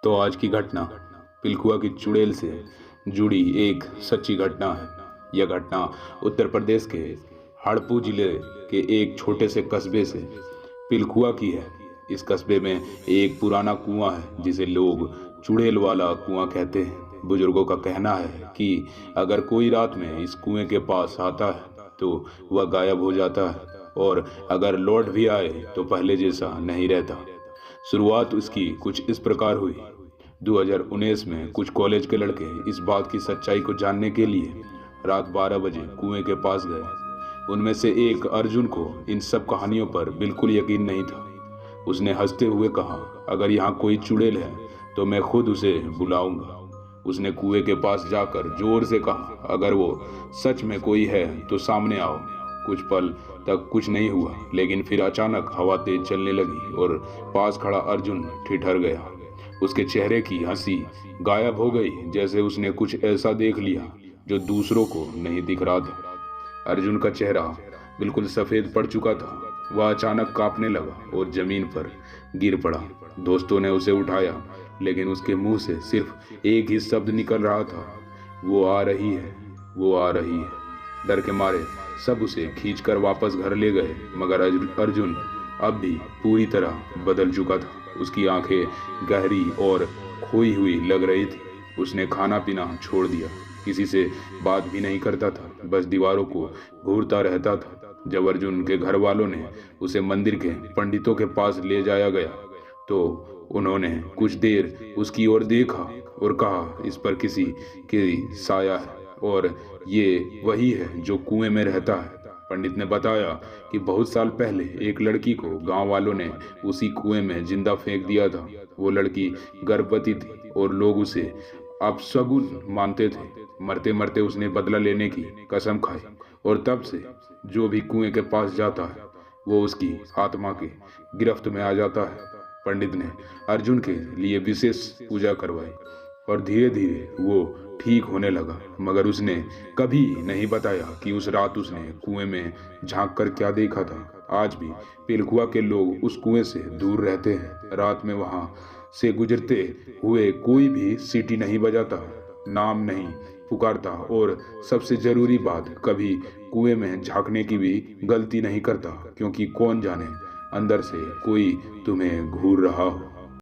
तो आज की घटना पिलखुआ की चुड़ैल से जुड़ी एक सच्ची घटना है। यह घटना उत्तर प्रदेश के हड़पू जिले के एक छोटे से कस्बे से पिलखुआ की है। इस कस्बे में एक पुराना कुआं है जिसे लोग चुड़ैल वाला कुआं कहते हैं। बुजुर्गों का कहना है कि अगर कोई रात में इस कुएं के पास आता है तो वह गायब हो जाता है, और अगर लौट भी आए तो पहले जैसा नहीं रहता। शुरुआत उसकी कुछ इस प्रकार हुई। 2019 में कुछ कॉलेज के लड़के इस बात की सच्चाई को जानने के लिए रात 12 बजे कुएं के पास गए। उनमें से एक अर्जुन को इन सब कहानियों पर बिल्कुल यकीन नहीं था। उसने हंसते हुए कहा, अगर यहाँ कोई चुड़ैल है तो मैं खुद उसे बुलाऊंगा। उसने कुएं के पास जाकर जोर से कहा, अगर वो सच में कोई है तो सामने आओ। कुछ पल तक कुछ नहीं हुआ, लेकिन फिर अचानक हवा तेज चलने लगी और पास खड़ा अर्जुन ठिठर गया। उसके चेहरे की हंसी गायब हो गई, जैसे उसने कुछ ऐसा देख लिया जो दूसरों को नहीं दिख रहा था। अर्जुन का चेहरा बिल्कुल सफेद पड़ चुका था। वह अचानक कांपने लगा और जमीन पर गिर पड़ा। दोस्तों ने उसे उठाया, लेकिन उसके मुंह से सिर्फ एक ही शब्द निकल रहा था, वो आ रही है, वो आ रही है। डर के मारे सब उसे खींचकर वापस घर ले गए, मगर अर्जुन अब भी पूरी तरह बदल चुका था। उसकी आंखें गहरी और खोई हुई लग रही थी। उसने खाना पीना छोड़ दिया, किसी से बात भी नहीं करता था, बस दीवारों को घूरता रहता था। जब अर्जुन के घर वालों ने उसे मंदिर के पंडितों के पास ले जाया गया तो उन्होंने कुछ देर उसकी ओर देखा और कहा, इस पर किसी की साया है और ये वही है जो कुएं में रहता है। पंडित ने बताया कि बहुत साल पहले एक लड़की को गांव वालों ने उसी कुएं में जिंदा फेंक दिया था। वो लड़की गर्भवती थी और लोग उसे अपशगुन मानते थे। मरते मरते उसने बदला लेने की कसम खाई, और तब से जो भी कुएं के पास जाता है वो उसकी आत्मा की गिरफ्त में आ जाता है। पंडित ने अर्जुन के लिए विशेष पूजा करवाई और धीरे धीरे वो ठीक होने लगा, मगर उसने कभी नहीं बताया कि उस रात उसने कुएं में झांक कर क्या देखा था। आज भी पिलखुआ के लोग उस कुएं से दूर रहते हैं। रात में वहां से गुजरते हुए कोई भी सीटी नहीं बजाता, नाम नहीं पुकारता, और सबसे जरूरी बात, कभी कुएं में झांकने की भी गलती नहीं करता, क्योंकि कौन जाने अंदर से कोई तुम्हें घूर रहा हो।